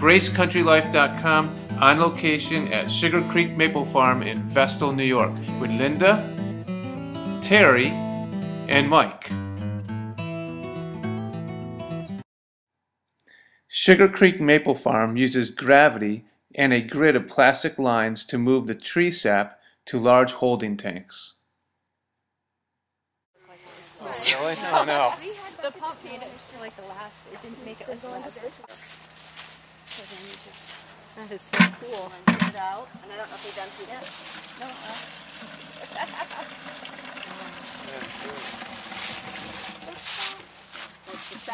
EmbraceCountryLife.com, on location at Sugar Creek Maple Farm in Vestal, New York, with Linda, Terry, and Mike. Sugar Creek Maple Farm uses gravity and a grid of plastic lines to move the tree sap to large holding tanks. Oh, really? Oh, no. The pump made it for like the last, it didn't make it like the last. So then you just, that is so cool. And get it out, and I don't know if you've emptied it. No,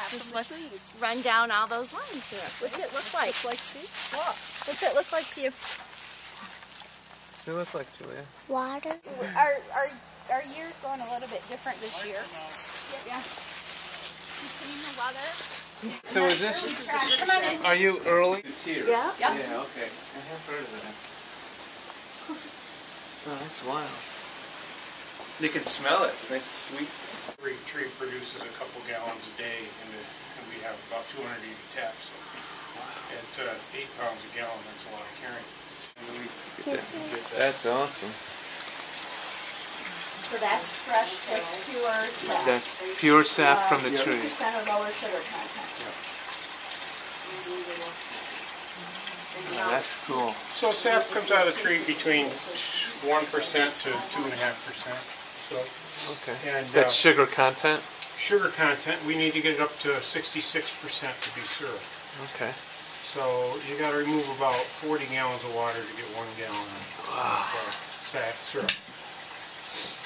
This is what's run down all those lines there. What's it look like? See? Look. What's it look like to you? What's it look like, Julia? Water. Our year's going a little bit different this year. Yeah. You seen the weather? So is this, are you early? Yeah. Yeah, okay. I have heard of that. Oh, that's wild. You can smell it. It's nice and sweet. Every tree produces a couple gallons a day, and we have about 280 taps. So at 8 pounds a gallon, that's a lot of carrying. That's awesome. So that's fresh, just pure sap. That's pure sap from the tree. 2% or lower sugar content. That's cool. So sap comes out of the tree between 1% to 2.5%. So, okay. And that's sugar content? Sugar content, we need to get it up to 66% to be syrup. Okay. So you got to remove about 40 gallons of water to get 1 gallon of syrup.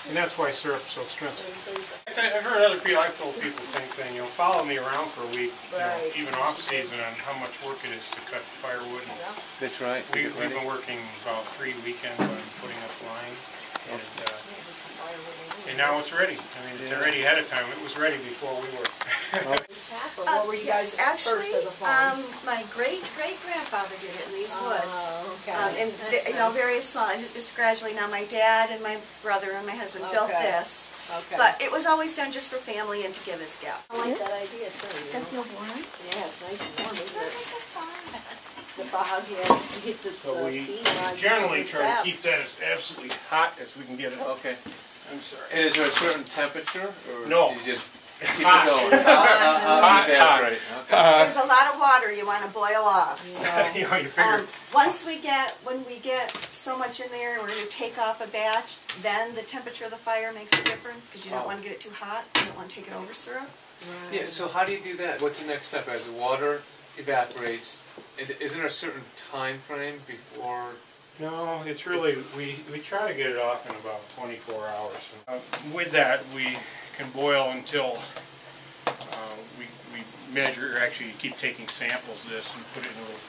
And that's why syrup's so expensive. I've heard other people, I've told people the same thing, follow me around for a week, even off season, on how much work it is to cut firewood. That's right. We've been working about 3 weekends on putting up line. And now it's ready. I mean, it's already ahead of time. It was ready before we were. What were you guys first as a farm? My great-great-grandfather did it in these woods. Okay. And very small. And just gradually now my dad and my brother and my husband built this. Okay. But it was always done just for family and to give as gift. I like that idea too. Does that feel warm? Yeah, it's nice and warm, isn't it? The The fog, yeah, it's So we steam on generally the try to sap. keep that as absolutely hot as we can get it. Okay. I'm sorry. And is there a certain temperature? Or No. do you just keep it going? Hot. Okay. There's a lot of water you want to boil off. So, You figure. when we get so much in there and we're going to take off a batch, then the temperature of the fire makes a difference because you don't want to get it too hot. You don't want to take it over syrup. Right. Yeah, so how do you do that? What's the next step? As the water evaporates, isn't there a certain time frame before? No, it's really, we try to get it off in about 24 hours. With that, we can boil until we measure, actually you keep taking samples of this and put it in a little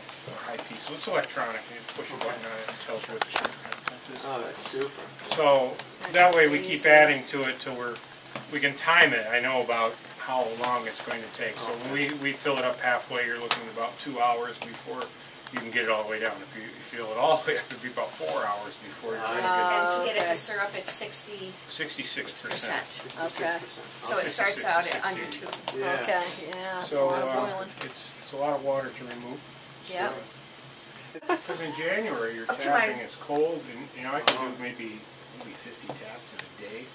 eyepiece. So it's electronic. You just push a button on it and it tells you what the sugar content is. Oh, that's super. So that way we keep adding to it till we can time it. I know about how long it's going to take. So when we fill it up halfway, you're looking at about 2 hours before you can get it all the way down. If you fill it all the way up, it'd be about 4 hours before you're ready to get And to get it to syrup, it's 66%. 66%. Okay. So it starts out at under 2. Yeah. Okay, yeah, it's So a lot of boiling. it's a lot of water to remove. Yeah. Because in January you're Up to tapping, it's cold, and I can do maybe 50 taps in a day.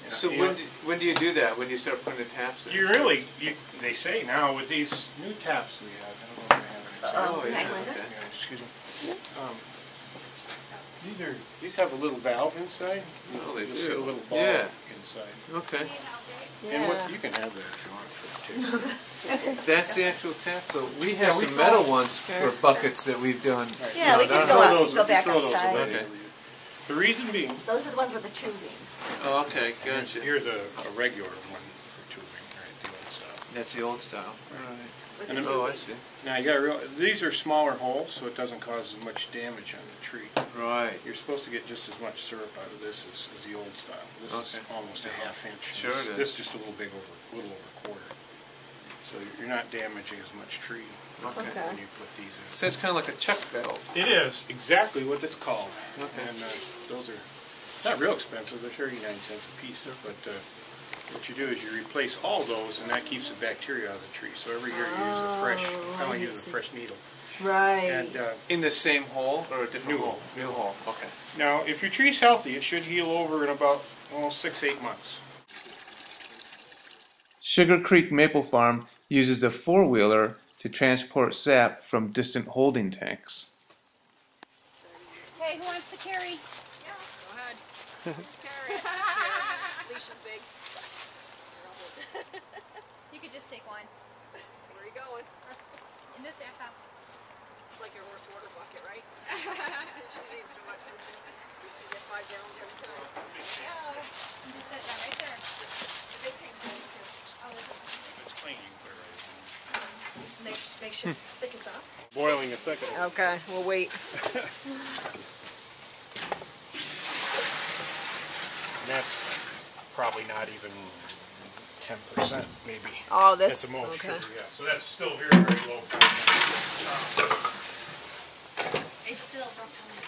So when do you do that? When you start putting the taps in? They say now with these new taps we have, I don't know if I have any. Oh, yeah, Hang with it. okay. Yeah, excuse me. These have a little valve inside. Oh, they You'll see do. a little ball Yeah. inside. Okay. And you can have that if you want for too. That's the actual tap, though. We have we some throw- metal ones for buckets that we've done. Yeah, we can go back outside. Okay. The reason being, Those are the ones with the tubing. Oh, okay, gotcha. here's a regular one for tubing, right? The old style. That's the old style. Right. And then- Oh, I see. Now you got to realize these are smaller holes, so it doesn't cause as much damage on the tree. Right. You're supposed to get just as much syrup out of this as the old style. This is almost a ½ inch. Sure it is. This just a little over a quarter. So you're not damaging as much tree Okay. when you put these in. So it's kind of like a chuck valve. It is exactly what it's called. Okay. And those are not real expensive. They're 39 cents a piece. But what you do is you replace all those, and that keeps the bacteria out of the tree. So every year you use a fresh, kind of use a fresh needle. Right. And In the same hole or a different New hole? New hole. Okay. now, if your tree's healthy, it should heal over in about 6-8 months. Sugar Creek Maple Farm uses a four-wheeler to transport sap from distant holding tanks. Hey, who wants to carry? Yeah, go ahead. Let's carry it. Leash is big. You could just take one. Where are you going? In this sap house. It's like your horse water bucket, right? She's used to much. You get 5 gallons every time. Oh, you just set that right there. The big tank's ready too. Oh, It's clean, you can put it right Make sure it thickens up. in. Boiling a second. Okay, we'll wait. And that's probably not even 10%, maybe. Oh, At this. the most, Okay. sugar, yeah. So that's still very, very low content. I spilled. Don't tell me.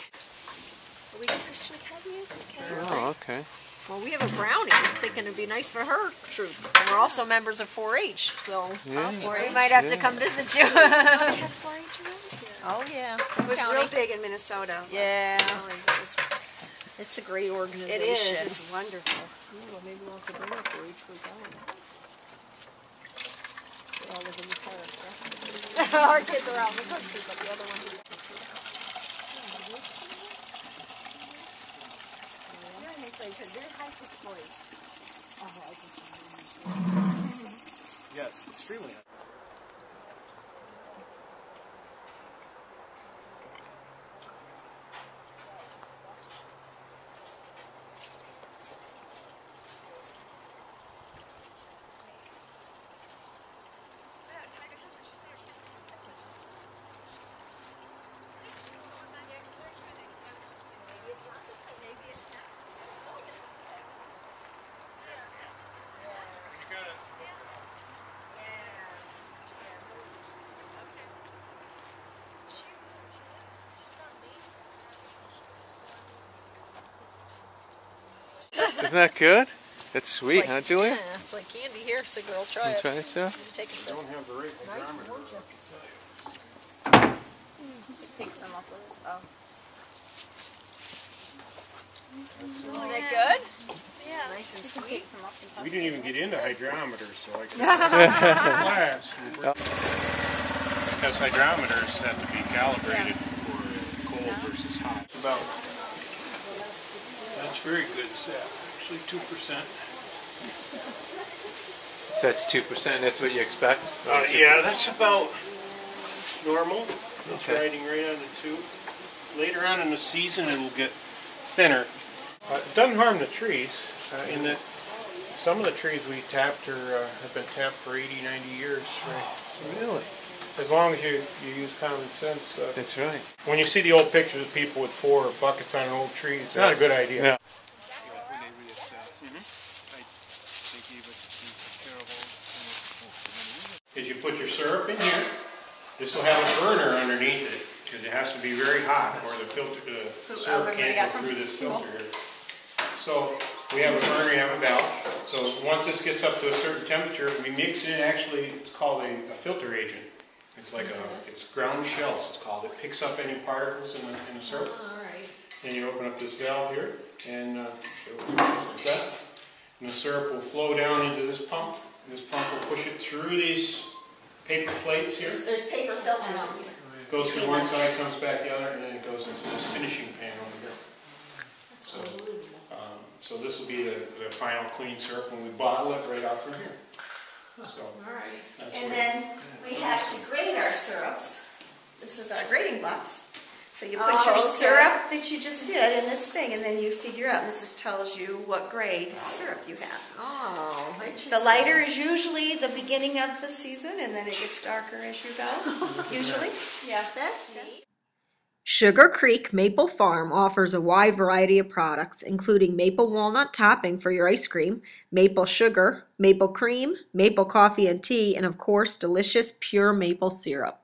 Are we gonna actually have you? Okay. Oh, okay. Well, we have a brownie. I'm thinking it'd be nice for her troop. And we're also members of 4-H, so we might have to come visit you. They have 4-H around here. Oh, yeah. It was real big in Minnesota. Yeah. Really, it was- It's a great organization. it is. It's wonderful. Well, maybe we'll have to bring a 4-H troop out. They all live in the park. Our kids are out in the country, but the other ones are... Very high-pitched voice. Yes, extremely high. Isn't that good? That's sweet, It's huh, like, Julia? Yeah, it's like candy. Here, so girls, try You it. try it, too? Take a sip. Don't have the right Nice, hydrometer. won't you? Take some off of this. Oh. Isn't it good? Yeah. Nice and You can sweet. take some off and We didn't even get into hydrometers, so I guess because hydrometers have to be calibrated for cold versus hot. That's very good sap, actually 2%. So that's 2%. That's what you expect? Yeah, that's about normal. It's Okay. riding right on the 2. Later on in the season, it'll get thinner. It doesn't harm the trees in that some of the trees we tapped have been tapped for 80, 90 years. Right? Really? As long as you use common sense. That's right. When you see the old pictures of people with 4 buckets on an old tree, it's not a good idea. Yeah. When they reassessed, they gave us the terrible. Is you put your syrup in here. This will have a burner underneath it because it has to be very hot or the syrup can't go through this filter here. So we have a burner, we have a valve. So once this gets up to a certain temperature, we mix in actually, it's called a filter agent. It's like it's ground shells, it's called. It picks up any particles in the syrup. Alright. And you open up this valve here, and it will like that. And the syrup will flow down into this pump. And this pump will push it through these paper plates here. There's paper filters. Goes through one side, comes back the other, and then it goes into this finishing pan over here. So this will be the final clean syrup when we bottle it right out from here. So, that's And where- then we have to grade our syrups. This is our grading box. So you put your syrup that you just did in this thing, and then you figure out, and this tells you what grade syrup you have. Oh, interesting. The lighter is usually the beginning of the season, and then it gets darker as you go, usually. Yeah, that's neat. Sugar Creek Maple Farm offers a wide variety of products, including maple walnut topping for your ice cream, maple sugar, maple cream, maple coffee and tea, and of course, delicious pure maple syrup.